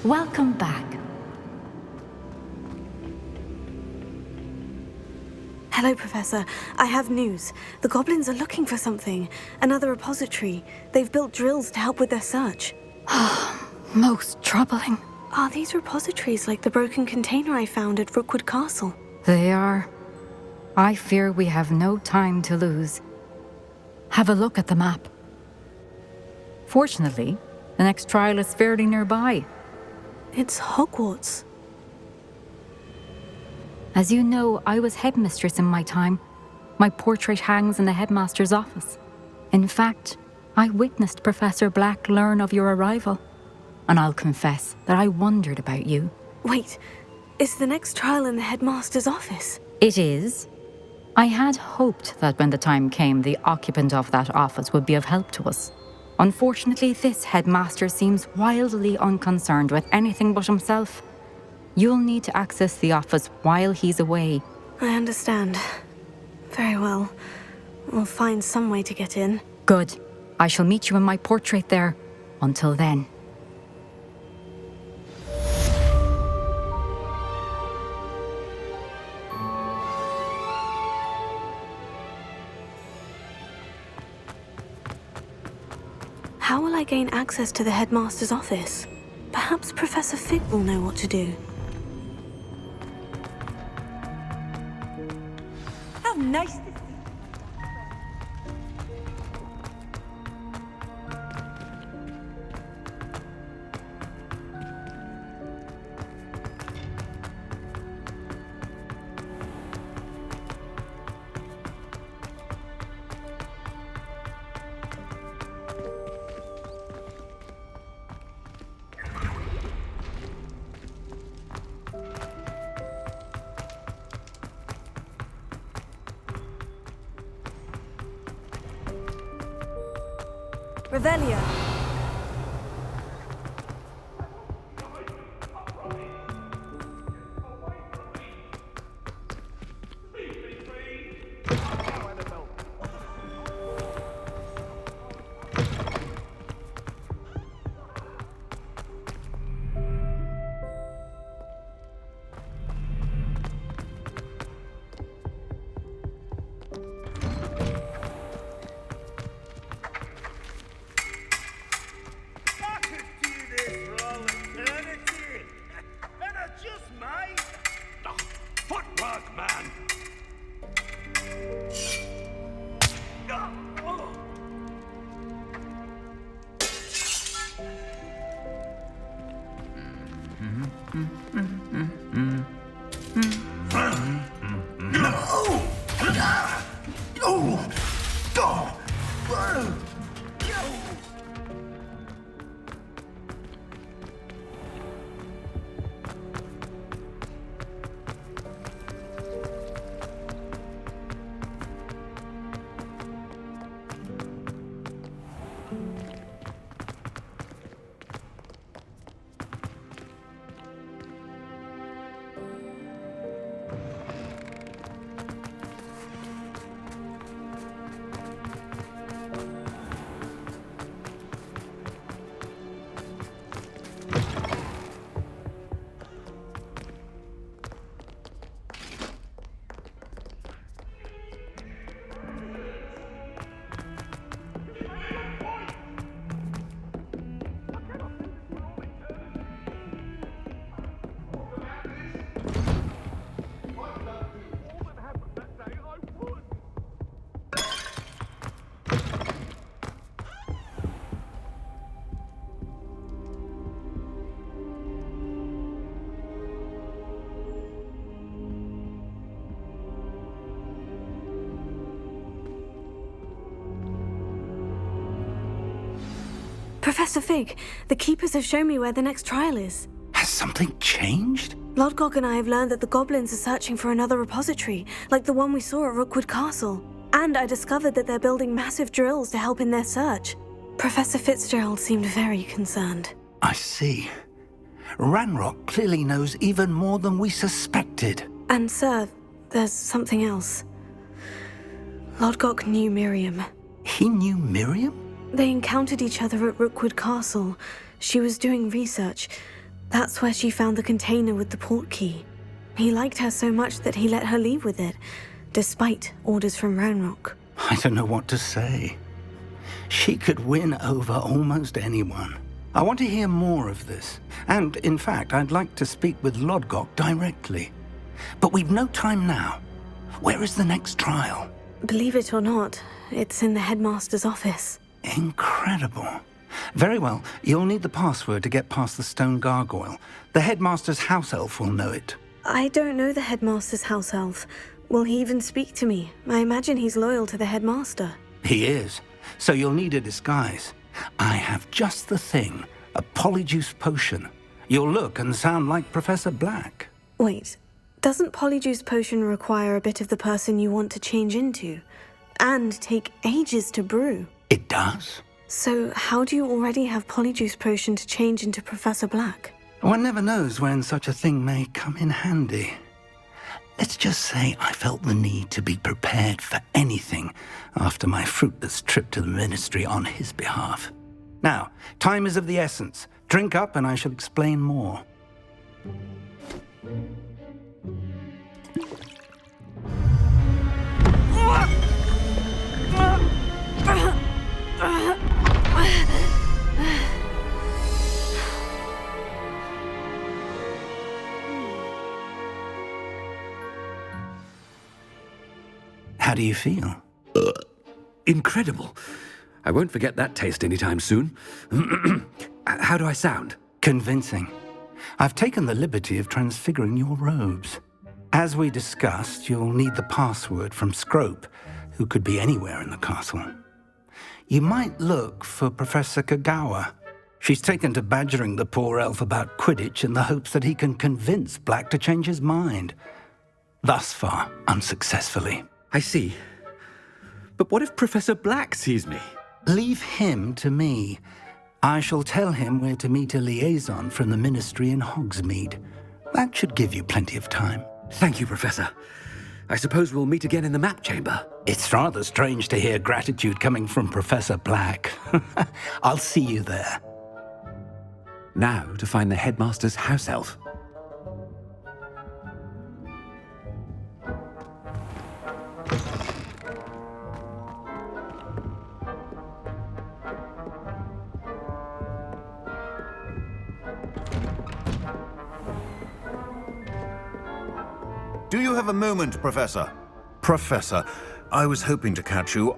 Welcome back. Hello, Professor. I have news. The goblins are looking for something. Another repository. They've built drills to help with their search. Most troubling. Are these repositories like the broken container I found at Rookwood Castle? They are. I fear we have no time to lose. Have a look at the map. Fortunately, the next trial is fairly nearby. It's Hogwarts. As you know, I was headmistress in my time. My portrait hangs in the headmaster's office. In fact, I witnessed Professor Black learn of your arrival. And I'll confess that I wondered about you. Wait, is the next trial in the headmaster's office? It is. I had hoped that when the time came, the occupant of that office would be of help to us. Unfortunately, this headmaster seems wildly unconcerned with anything but himself. You'll need to access the office while he's away. I understand. Very well. We'll find some way to get in. Good. I shall meet you in my portrait there. Until then. How will I gain access to the headmaster's office? Perhaps Professor Fig will know what to do. How nice to see you. Revelio. Professor Fig, the Keepers have shown me where the next trial is. Has something changed? Lodgok and I have learned that the goblins are searching for another repository, like the one we saw at Rookwood Castle. And I discovered that they're building massive drills to help in their search. Professor Fitzgerald seemed very concerned. I see. Ranrock clearly knows even more than we suspected. And sir, there's something else. Lodgok knew Miriam. He knew Miriam? They encountered each other at Rookwood Castle. She was doing research, That's where she found the container with the port key. He liked her so much that he let her leave with it, despite orders from Ranrock. I don't know what to say. She could win over almost anyone. I want to hear more of this. And, in fact, I'd like to speak with Lodgok directly. But we've no time now. Where is the next trial? Believe it or not, it's in the Headmaster's office. Incredible. Very well, you'll need the password to get past the stone gargoyle. The Headmaster's house elf will know it. I don't know the Headmaster's house elf. Will he even speak to me? I imagine he's loyal to the Headmaster. He is. So you'll need a disguise. I have just the thing. A polyjuice potion. You'll look and sound like Professor Black. Wait, doesn't polyjuice potion require a bit of the person you want to change into? And take ages to brew? It does. So how do you already have polyjuice potion to change into Professor Black? One never knows when such a thing may come in handy. Let's just say I felt the need to be prepared for anything after my fruitless trip to the Ministry on his behalf. Now, time is of the essence. Drink up and I shall explain more. How do you feel? Incredible. I won't forget that taste anytime soon. How do I sound? Convincing. I've taken the liberty of transfiguring your robes. As we discussed, you'll need the password from Scrope, who could be anywhere in the castle. You might look for Professor Kagawa. She's taken to badgering the poor elf about Quidditch in the hopes that he can convince Black to change his mind. Thus far, unsuccessfully. I see. But what if Professor Black sees me? Leave him to me. I shall tell him where to meet a liaison from the Ministry in Hogsmeade. That should give you plenty of time. Thank you, Professor. I suppose we'll meet again in the map chamber. It's rather strange to hear gratitude coming from Professor Black. I'll see you there. Now to find the Headmaster's house elf. Do you have a moment, Professor? Professor, I was hoping to catch you.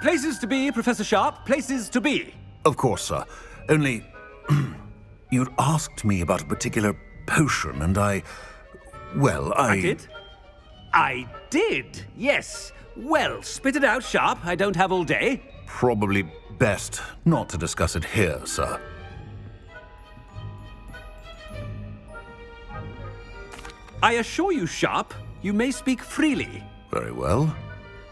Places to be, Professor Sharp. Places to be. Of course, sir. Only, you'd asked me about a particular potion, and I did? I did, yes. Well, spit it out, Sharp. I don't have all day. Probably best not to discuss it here, sir. I assure you, Sharp, you may speak freely. Very well.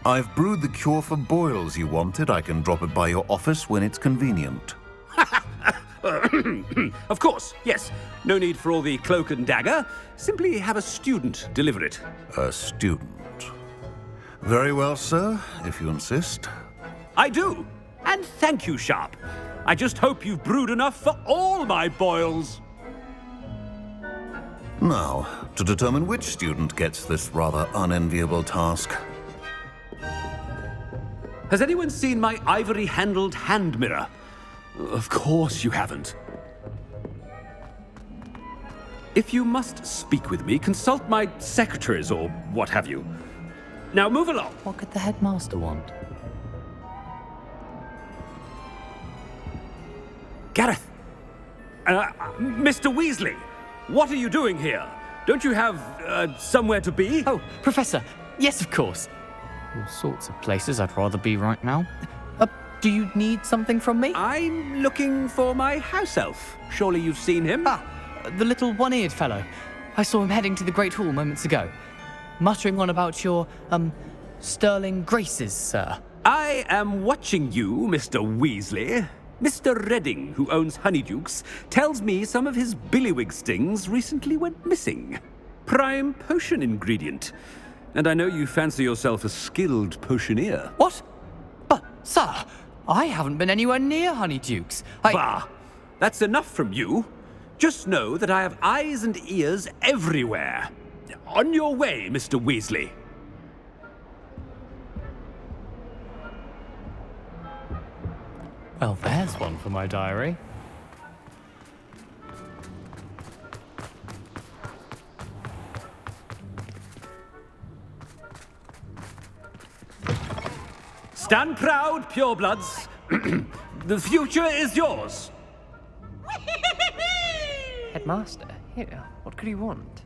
I've brewed the cure for boils you wanted. I can drop it by your office when it's convenient. Of course, yes. No need for all the cloak and dagger. Simply have a student deliver it. A student. Very well, sir, if you insist. I do. And thank you, Sharp. I just hope you've brewed enough for all my boils. Now, to determine which student gets this rather unenviable task. Has anyone seen my ivory-handled hand mirror? Of course you haven't. If you must speak with me, consult my secretaries or what have you. Now move along. What could the Headmaster want? Gareth! Mr. Weasley! What are you doing here? Don't you have, somewhere to be? Oh, Professor! Yes, of course. All sorts of places I'd rather be right now. Do you need something from me? I'm looking for my house elf. Surely you've seen him? Ah, the little one-eared fellow. I saw him heading to the Great Hall moments ago. Muttering on about your, sterling graces, sir. I am watching you, Mr. Weasley. Mr. Redding, who owns Honeydukes, tells me some of his billywig stings recently went missing. Prime potion ingredient. And I know you fancy yourself a skilled potioneer. What? But, sir, I haven't been anywhere near Honeydukes. Bah! That's enough from you. Just know that I have eyes and ears everywhere. On your way, Mr. Weasley. Well, there's one for my diary. Stand proud, purebloods. The future is yours. Headmaster, here, what could you want?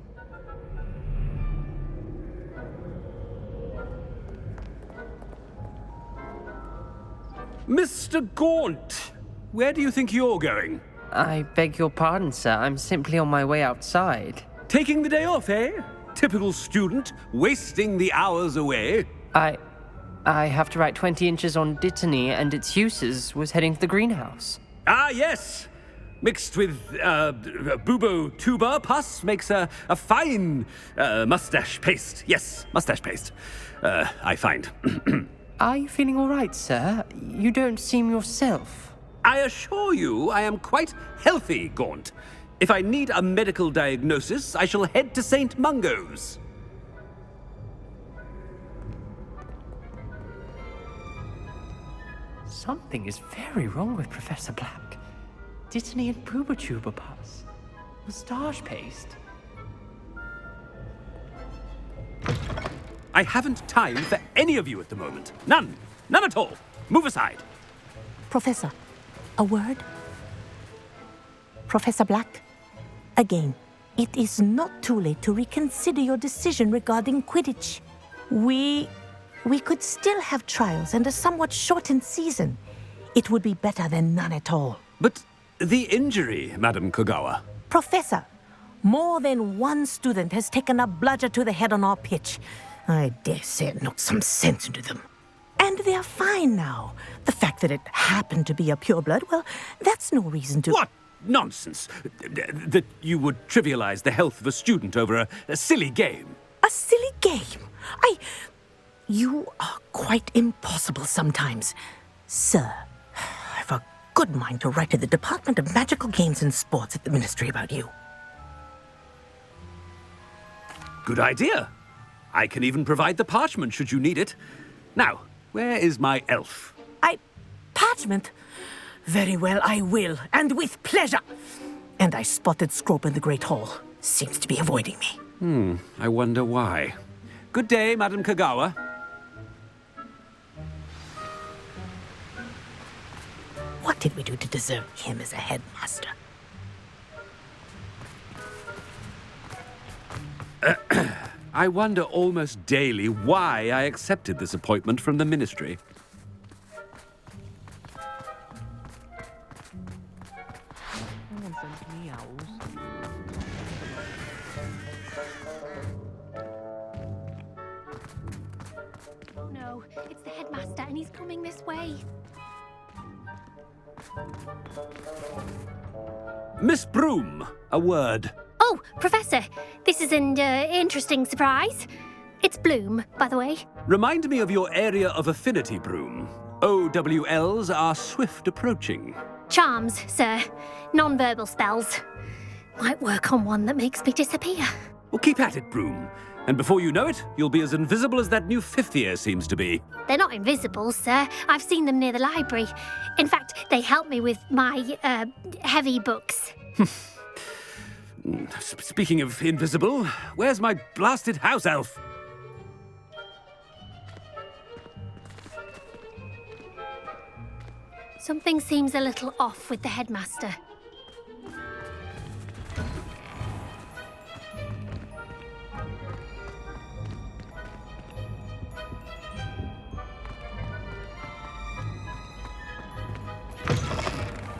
Mr. Gaunt, where do you think you're going? I beg your pardon, sir. I'm simply on my way outside. Taking the day off, eh? Typical student, wasting the hours away. I have to write 20 inches on Dittany and its uses. Was heading to the greenhouse. Ah, yes. Mixed with bubo tuber pus makes a fine mustache paste. Yes, mustache paste. I find. Are you feeling all right, sir? You don't seem yourself. I assure you I am quite healthy, Gaunt. If I need a medical diagnosis, I shall head to St. Mungo's. Something is very wrong with Professor Black. Dittany and Boobertuber pus. Moustache paste. I haven't time for any of you at the moment. None. None at all. Move aside. Professor, a word? Professor Black, again, it is not too late to reconsider your decision regarding Quidditch. We could still have trials and a somewhat shortened season. It would be better than none at all. But the injury, Madam Kogawa. Professor, more than one student has taken a bludger to the head on our pitch. I dare say it knocked some sense into them. And they're fine now. The fact that it happened to be a pureblood, well, that's no reason to... What nonsense! That you would trivialize the health of a student over a silly game. A silly game? You are quite impossible sometimes. Sir, I've a good mind to write to the Department of Magical Games and Sports at the Ministry about you. Good idea. I can even provide the parchment should you need it. Now, where is my elf? Parchment? Very well, I will, and with pleasure. And I spotted Scrope in the Great Hall. Seems to be avoiding me. I wonder why. Good day, Madam Kogawa. What did we do to deserve him as a headmaster? I wonder almost daily why I accepted this appointment from the Ministry. Oh no, it's the headmaster and he's coming this way. Miss Broom, a word. Oh, Professor, this is an interesting surprise. It's Bloom, by the way. Remind me of your area of affinity, Broom. OWLs are swift approaching. Charms, sir. Non-verbal spells. Might work on one that makes me disappear. Well, keep at it, Broom. And before you know it, you'll be as invisible as that new fifth year seems to be. They're not invisible, sir. I've seen them near the library. In fact, they help me with my, heavy books. Speaking of invisible, where's my blasted house elf? Something seems a little off with the headmaster.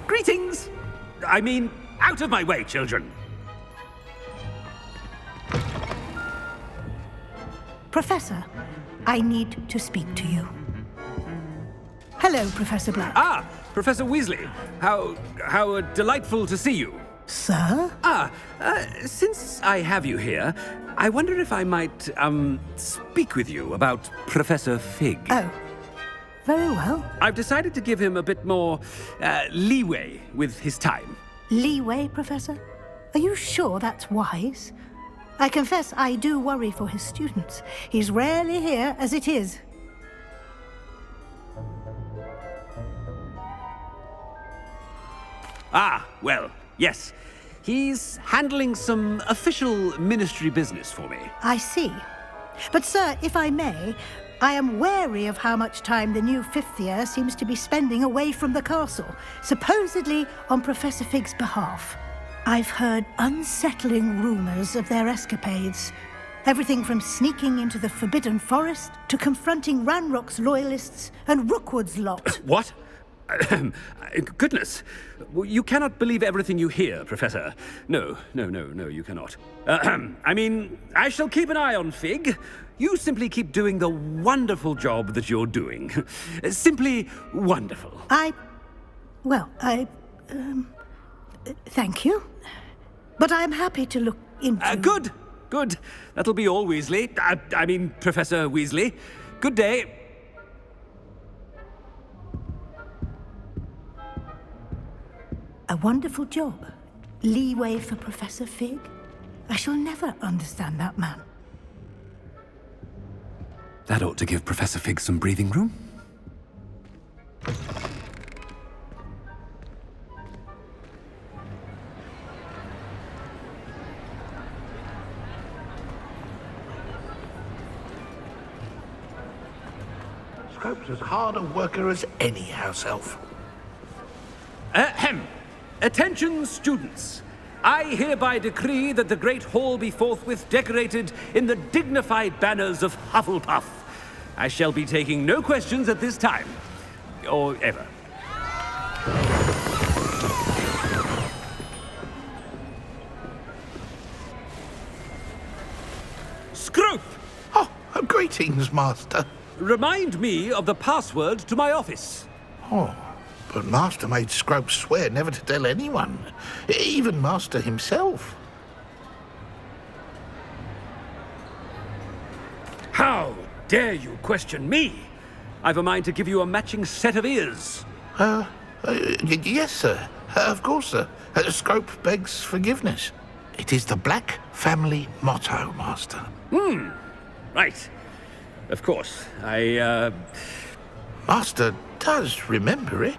Greetings! I mean, out of my way, children! Professor, I need to speak to you. Hello, Professor Black. Ah, Professor Weasley. How delightful to see you. Sir? Since I have you here, I wonder if I might, speak with you about Professor Fig. Oh, very well. I've decided to give him a bit more, leeway with his time. Leeway, Professor? Are you sure that's wise? I confess I do worry for his students. He's rarely here as it is. Ah, well, yes. He's handling some official ministry business for me. I see. But, sir, if I may, I am wary of how much time the new fifth year seems to be spending away from the castle, supposedly on Professor Fig's behalf. I've heard unsettling rumors of their escapades. Everything from sneaking into the Forbidden Forest to confronting Ranrock's loyalists and Rookwood's lot. What? Goodness. You cannot believe everything you hear, Professor. No, you cannot. I mean, I shall keep an eye on Fig. You simply keep doing the wonderful job that you're doing. Simply wonderful. Thank you. But I'm happy to look into... Good. That'll be all, Weasley. I mean, Professor Weasley. Good day. A wonderful job. Leeway for Professor Fig. I shall never understand that man. That ought to give Professor Fig some breathing room. Scrope's as hard a worker as any house elf. Ahem. Attention, students. I hereby decree that the Great Hall be forthwith decorated in the dignified banners of Hufflepuff. I shall be taking no questions at this time. Or ever. Scrope! Oh, greetings, Master. Remind me of the password to my office. Oh, but Master made Scrope swear never to tell anyone, even Master himself. How dare you question me? I've a mind to give you a matching set of ears. Yes, sir. Of course, sir. Scrope begs forgiveness. It is the Black family motto, Master. Right. Of course. Master does remember it.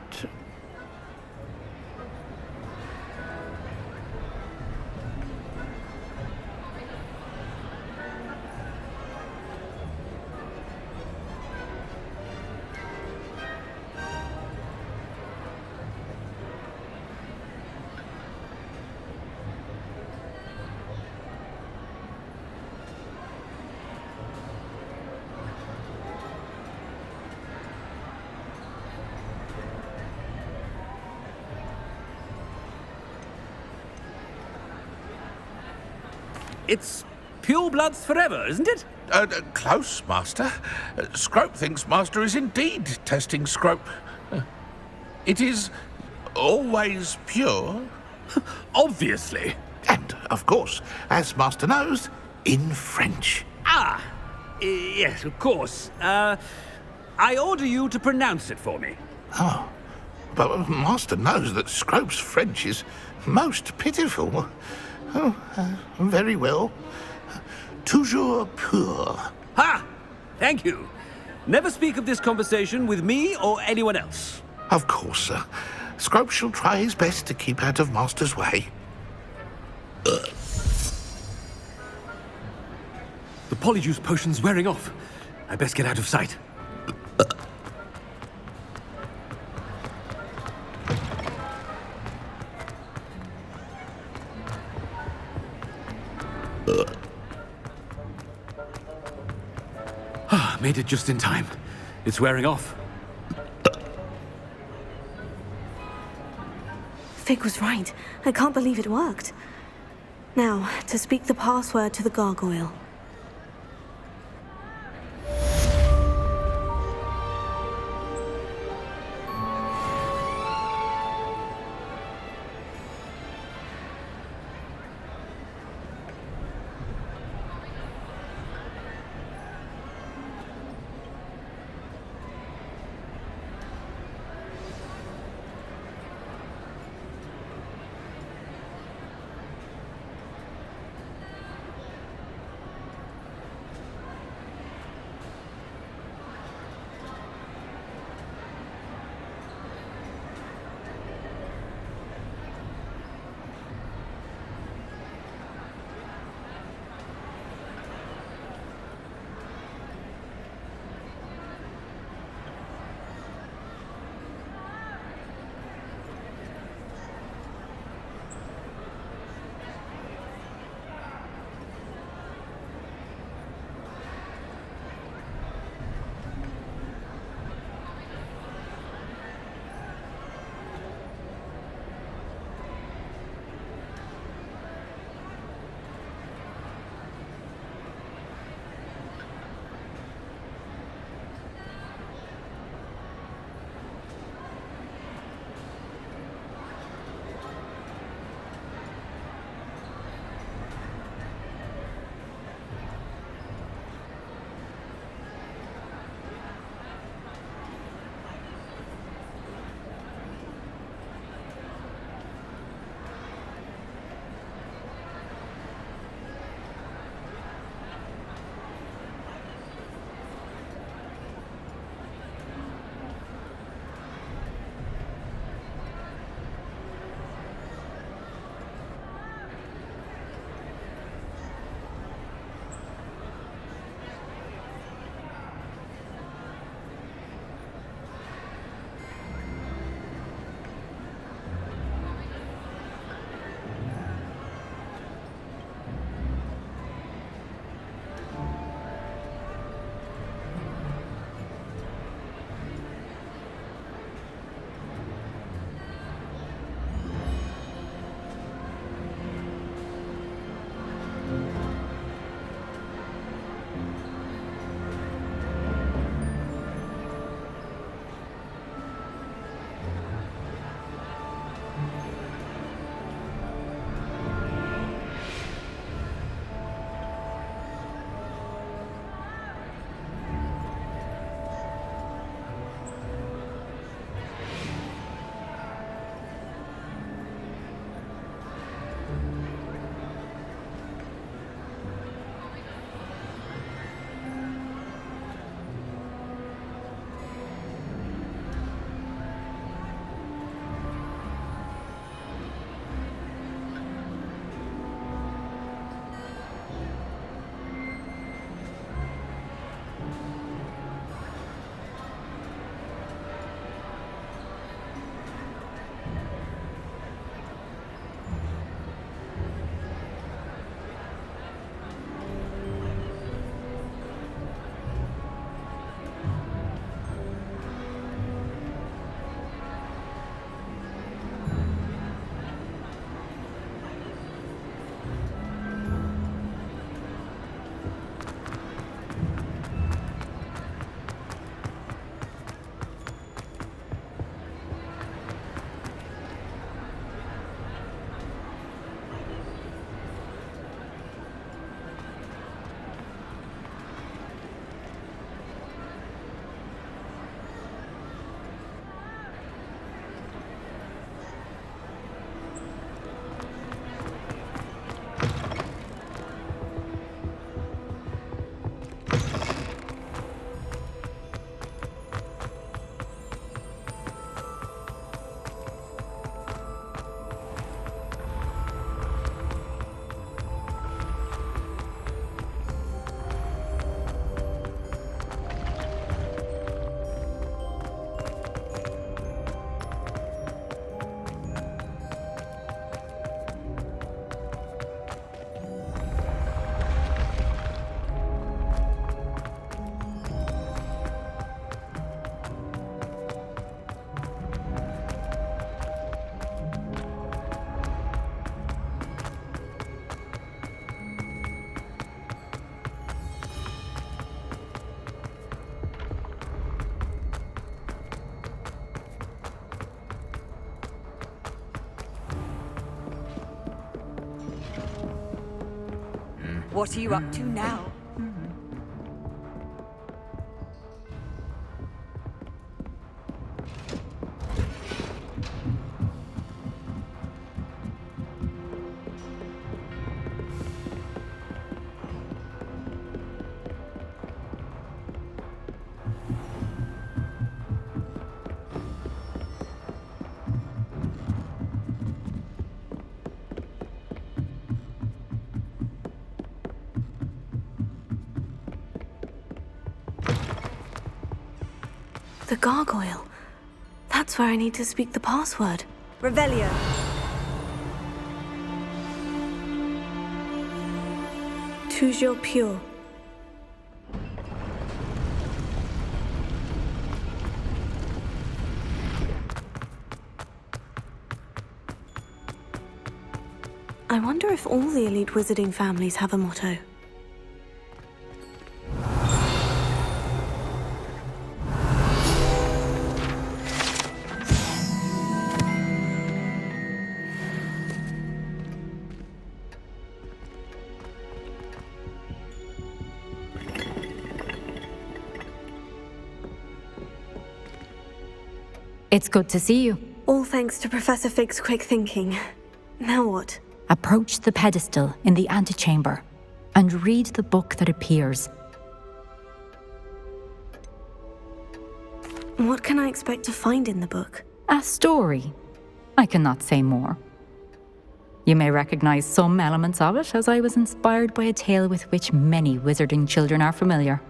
It's pure bloods forever, isn't it? Close, Master. Scrope thinks Master is indeed testing Scrope. It is always pure. Obviously. And, of course, as Master knows, in French. Yes, of course. I order you to pronounce it for me. Oh, but Master knows that Scrope's French is most pitiful. Oh, very well. Toujours pur. Ha! Thank you. Never speak of this conversation with me or anyone else. Of course, sir. Scrope shall try his best to keep out of Master's way. The polyjuice potion's wearing off. I best get out of sight. Made it just in time. It's wearing off. Fig was right. I can't believe it worked. Now, to speak the password to the gargoyle. What are you up to now? The gargoyle. That's where I need to speak the password. Revelio. Toujours pure. I wonder if all the elite wizarding families have a motto. It's good to see you. All thanks to Professor Fig's quick thinking. Now what? Approach the pedestal in the antechamber and read the book that appears. What can I expect to find in the book? A story. I cannot say more. You may recognize some elements of it, as I was inspired by a tale with which many wizarding children are familiar.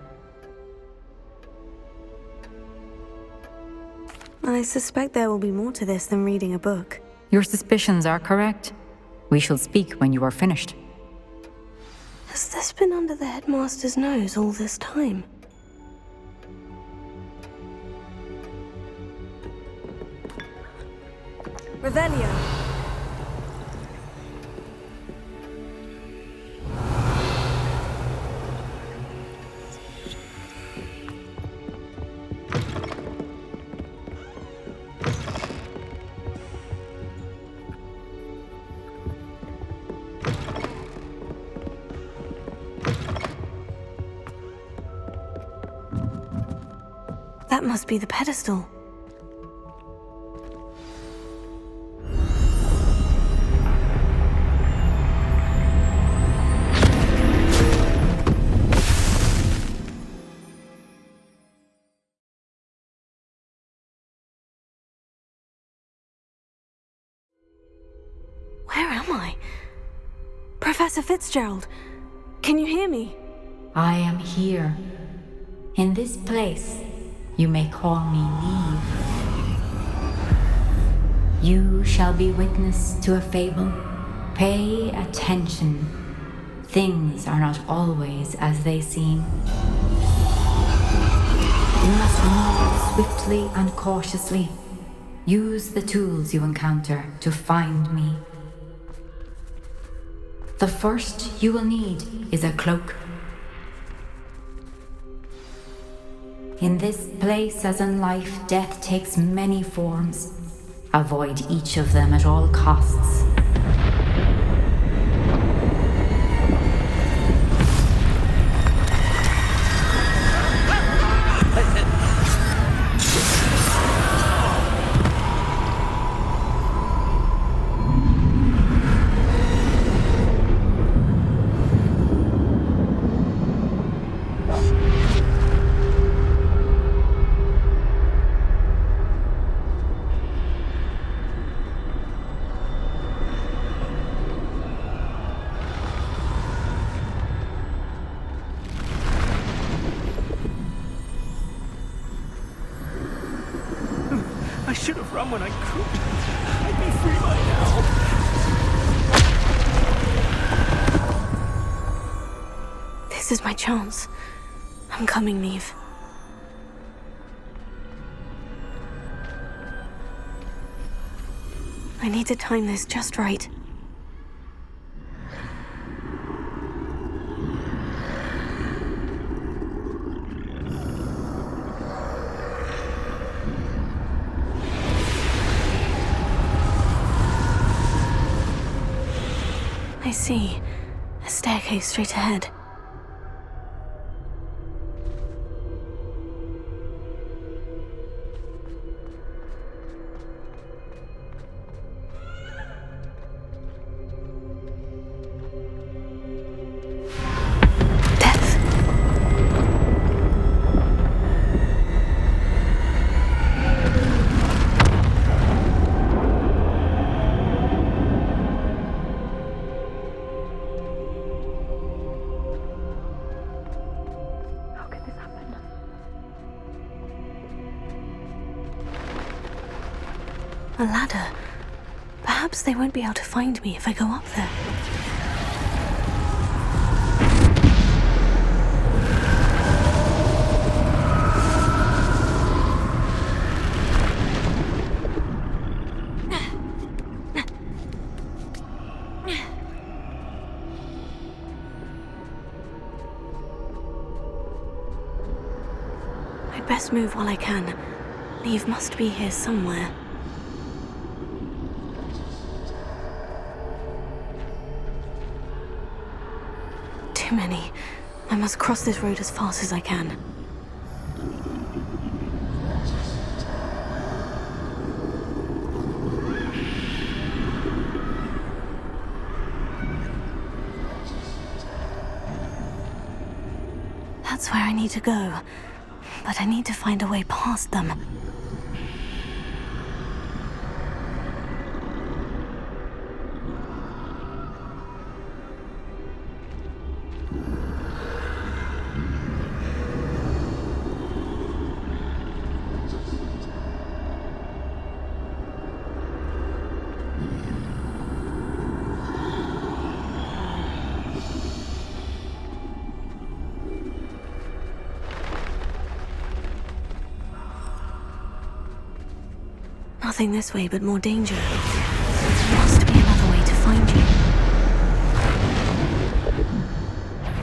I suspect there will be more to this than reading a book. Your suspicions are correct. We shall speak when you are finished. Has this been under the headmaster's nose all this time? Revelio. That must be the pedestal. Where am I? Professor Fitzgerald, can you hear me? I am here. In this place, you may call me Neve. You shall be witness to a fable. Pay attention. Things are not always as they seem. You must move swiftly and cautiously. Use the tools you encounter to find me. The first you will need is a cloak. In this place, as in life, death takes many forms. Avoid each of them at all costs. I should have run when I could. I'd be free by now. This is my chance. I'm coming, Neve. I need to time this just right. I see. A A staircase straight ahead. A ladder. Perhaps they won't be able to find me if I go up there. I'd best move while I can. Neve must be here somewhere. Too many. I must cross this road as fast as I can. That's where I need to go, but I need to find a way past them. Nothing this way, but more danger. There must be another way to find you.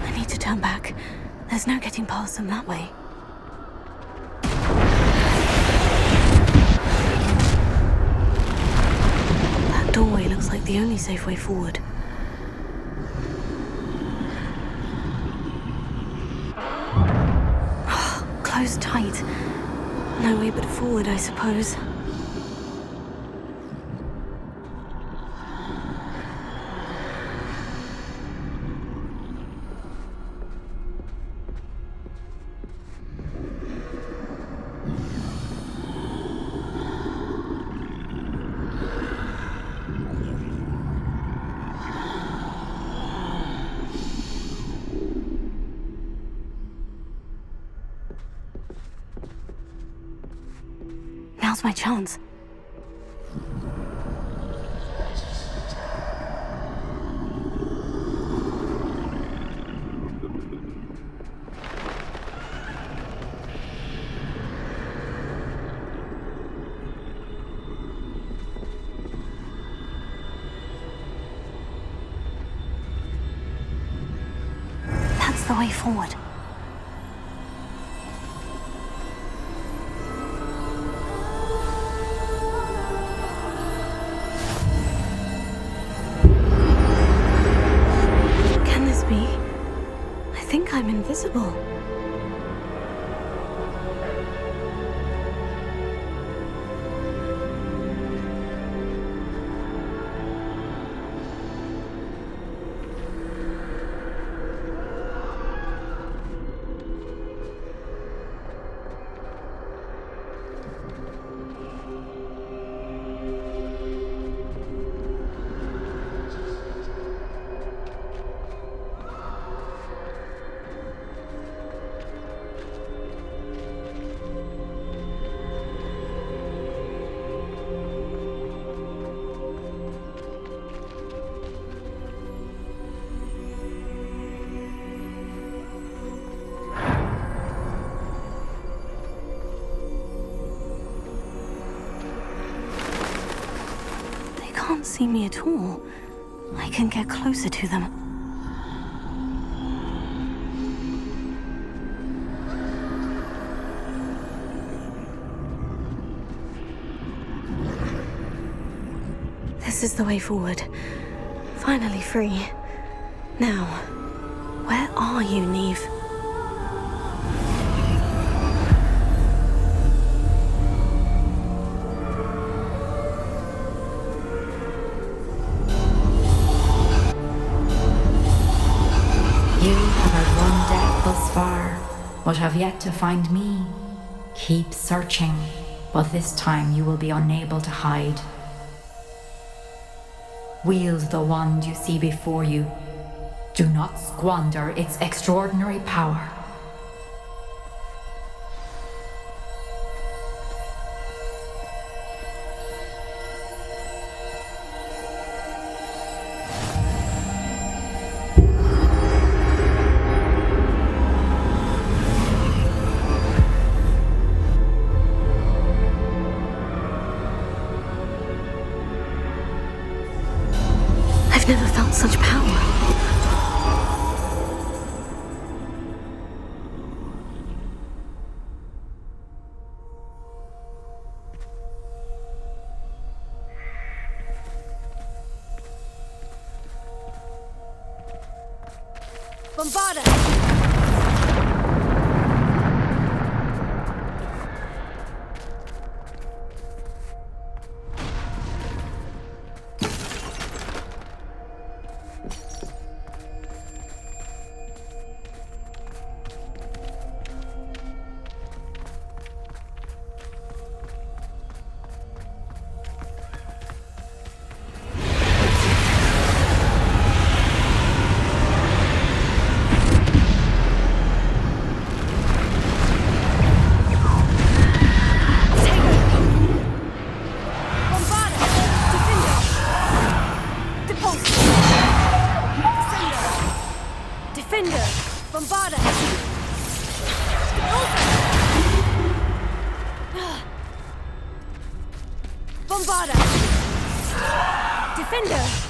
I need to turn back. There's no getting past them that way. That doorway looks like the only safe way forward. Closed tight. No way but forward, I suppose. Now's my chance. That's the way forward. I'm invisible. Can't see me at all. I can get closer to them. This is the way forward. Finally free. Now, where are you, Neve? You have had one death thus far, but have yet to find me. Keep searching, but this time you will be unable to hide. Wield the wand you see before you. Do not squander its extraordinary power. I've never felt such power. Bombarda! Bombarda! Defender!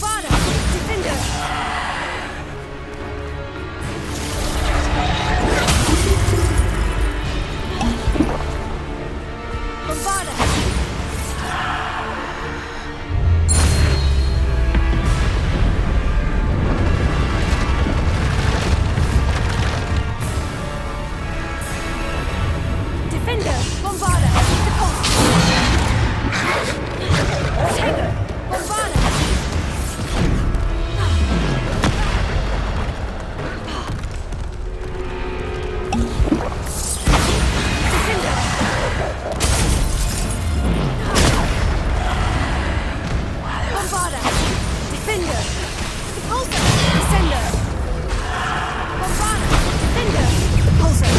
Bombarda! Defender! Bombarda! Defender! Bombarda! Repulse! Tango! Bombarda! Defender! Bombarda! Defender! Repulsor! Descender! Bombarda! Defender! Repulsor!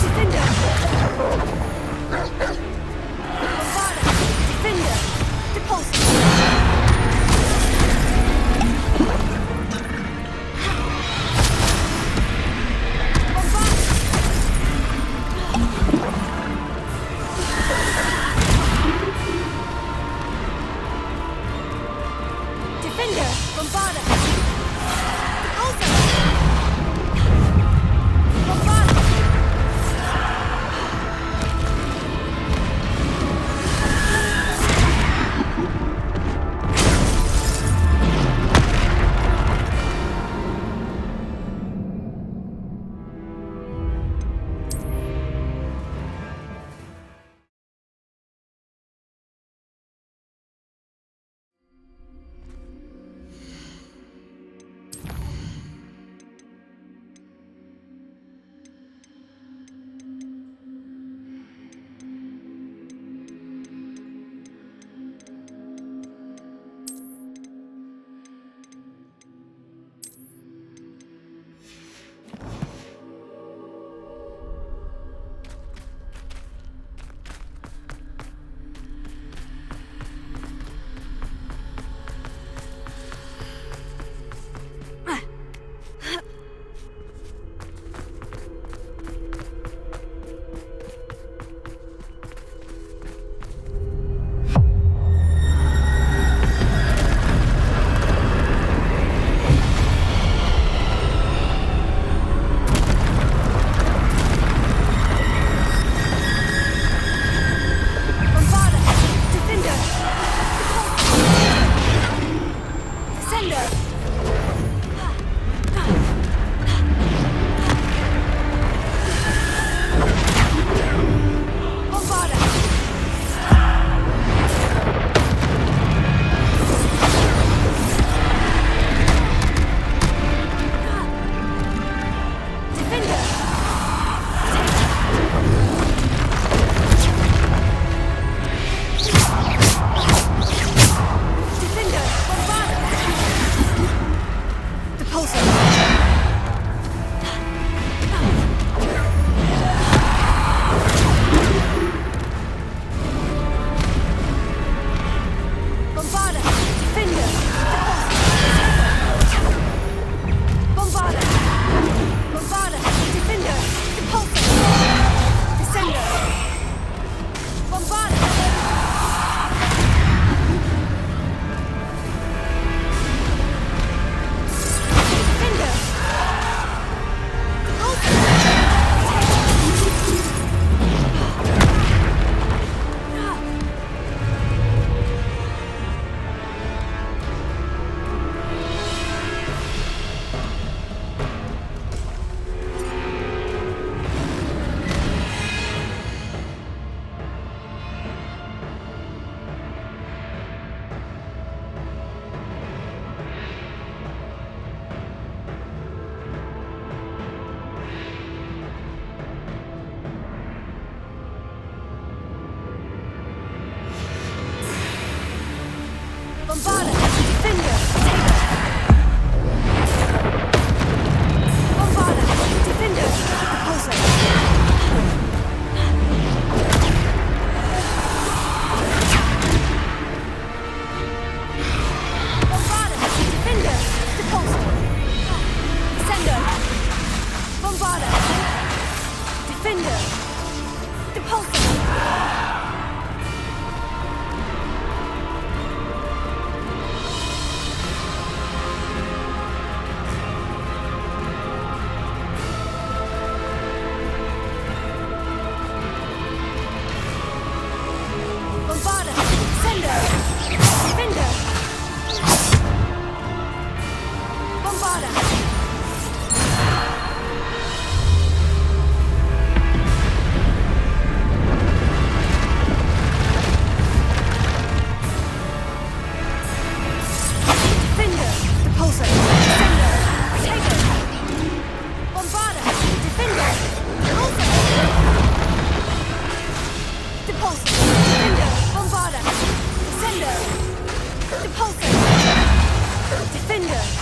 Defender! Bombarda! Defender! Repulsor! Defender! Bombarda! Repulsor! Bombarda!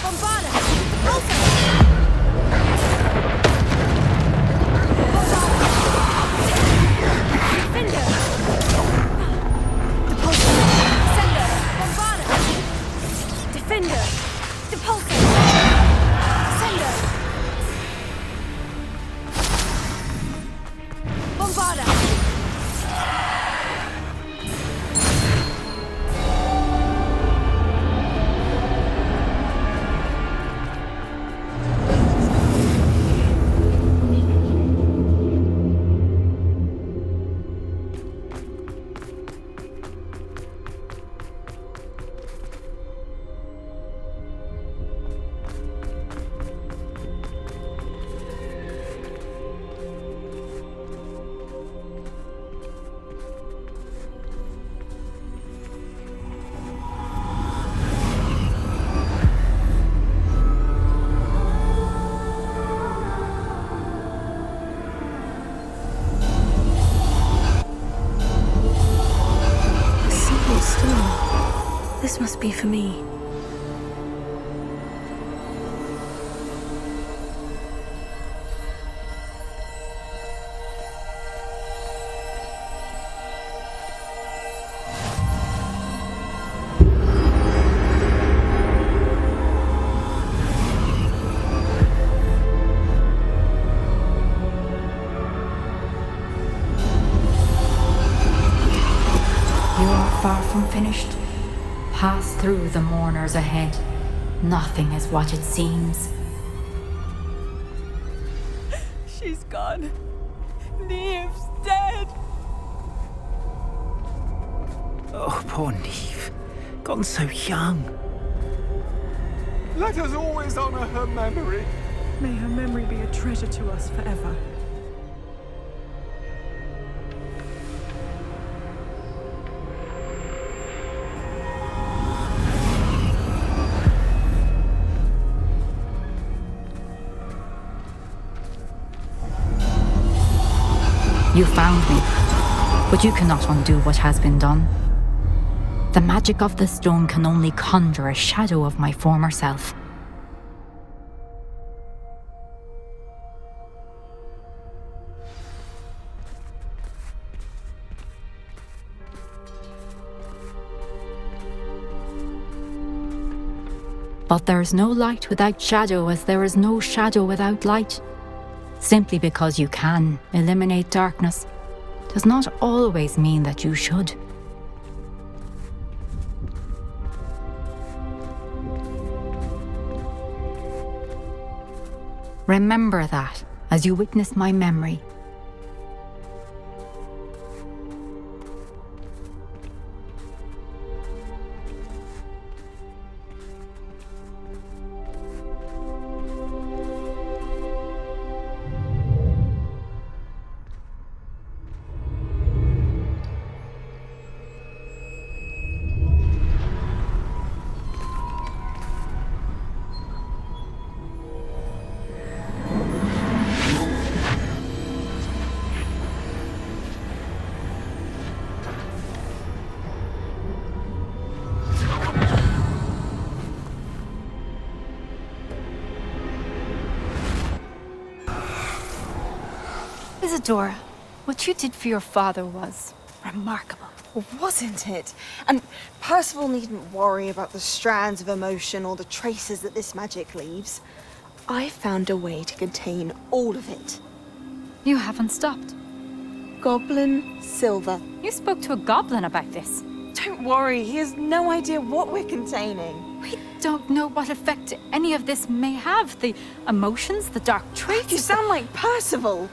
Bombarda! Repulsor! Defender! Repulsor! Sender! Bombarda! Defender! Repulsor! Sender! Bombarda! This must be for me. You are far from finished. Pass through the mourners ahead. Nothing is what it seems. She's gone. Neve's dead. Oh, poor Neve. Gone so young. Let us always honor her memory. May her memory be a treasure to us forever. You found me, but you cannot undo what has been done. The magic of the stone can only conjure a shadow of my former self. But there is no light without shadow, as there is no shadow without light. Simply because you can eliminate darkness does not always mean that you should. Remember that as you witness my memory. Isadora, what you did for your father was remarkable. Wasn't it? And Percival needn't worry about the strands of emotion or the traces that this magic leaves. I found a way to contain all of it. You haven't stopped. Goblin Silver. You spoke to a goblin about this. Don't worry, he has no idea what we're containing. We don't know what effect any of this may have. The emotions, the dark traits. You sound like Percival.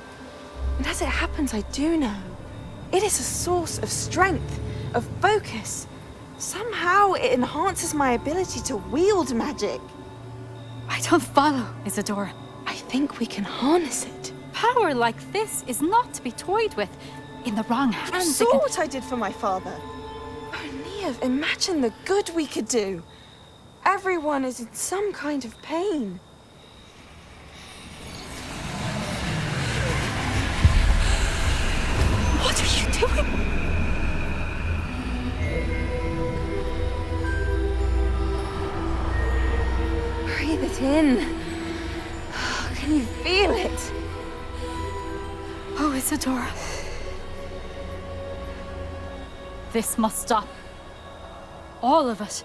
And as it happens, I do know. It is a source of strength, of focus. Somehow it enhances my ability to wield magic. I don't follow, Isadora. I think we can harness it. Power like this is not to be toyed with. In the wrong hands, You saw what I did for my father. Oh, Neve, imagine the good we could do. Everyone is in some kind of pain. What are you doing? Breathe it in. Can you feel it? Oh, Isadora. This must stop. All of it.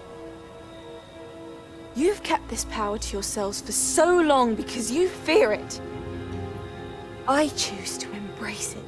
You've kept this power to yourselves for so long because you fear it. I choose to embrace it.